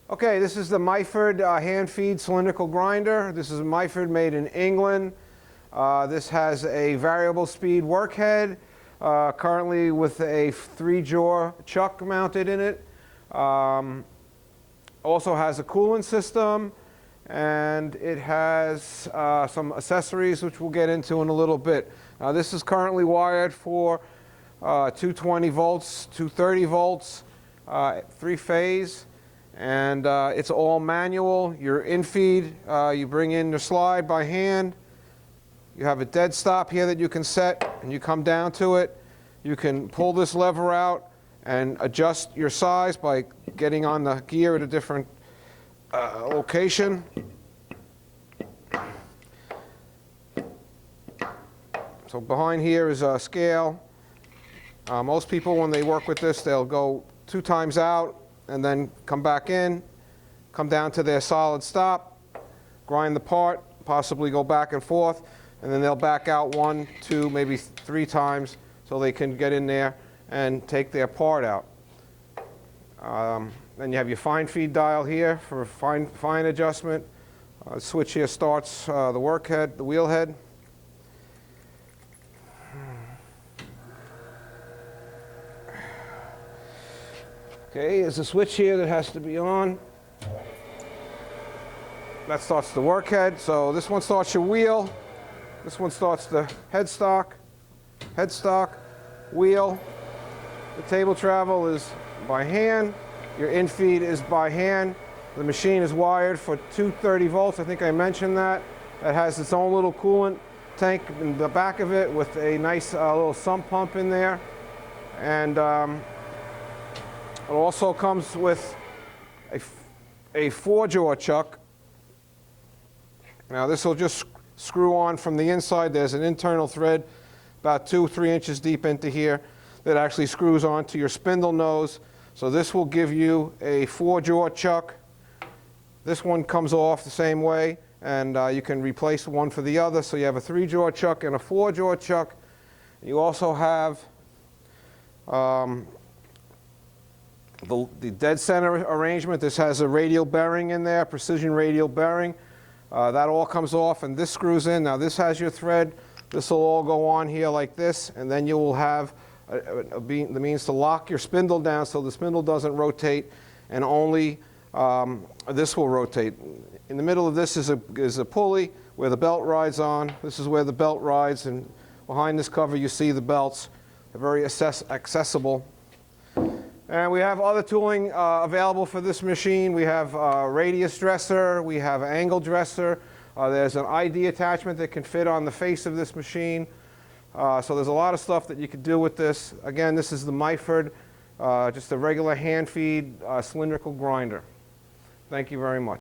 Okay, this is the Myford hand feed cylindrical grinder. This is a Myford made in England. This has a variable speed workhead, currently with a 3-jaw chuck mounted in it. Also has a coolant system, and it has some accessories which we'll get into in a little bit. This is currently wired for 220 volts, 230 volts, 3-phase. And it's all manual. Your in-feed, you bring in your slide by hand. You have a dead stop here that you can set, and you come down to it. You can pull this lever out and adjust your size by getting on the gear at a different location. So behind here is a scale. Most people, when they work with this, they'll go 2 times out and then come back in, come down to their solid stop, grind the part, possibly go back and forth, and then they'll back out 1, 2, maybe 3 times so they can get in there and take their part out. Then you have your fine feed dial here for fine adjustment. Switch here starts the workhead, the wheel head. Okay, there's a switch here that has to be on. That starts the workhead. So this one starts your wheel. This one starts the headstock, wheel. The table travel is by hand. Your in-feed is by hand. The machine is wired for 230 volts. I think I mentioned that. It has its own little coolant tank in the back of it with a nice little sump pump in there. And it also comes with a 4-jaw chuck. Now this will just screw on from the inside. There's an internal thread about 2-3 inches deep into here that actually screws onto your spindle nose. So this will give you a 4-jaw chuck. This one comes off the same way, and you can replace one for the other. So you have a 3-jaw chuck and a 4-jaw chuck. You also have the dead center arrangement. This has a radial bearing in there, precision radial bearing. That all comes off, and this screws in. Now this has your thread. This will all go on here like this, and then you will have the means to lock your spindle down so the spindle doesn't rotate, and only this will rotate. In the middle of this is a pulley where the belt rides on. This is where the belt rides, and behind this cover you see the belts. They're very accessible. And we have other tooling available for this machine. We have a radius dresser, we have an angle dresser. There's an ID attachment that can fit on the face of this machine. So there's a lot of stuff that you could do with this. Again, this is the Myford, just a regular hand feed cylindrical grinder. Thank you very much.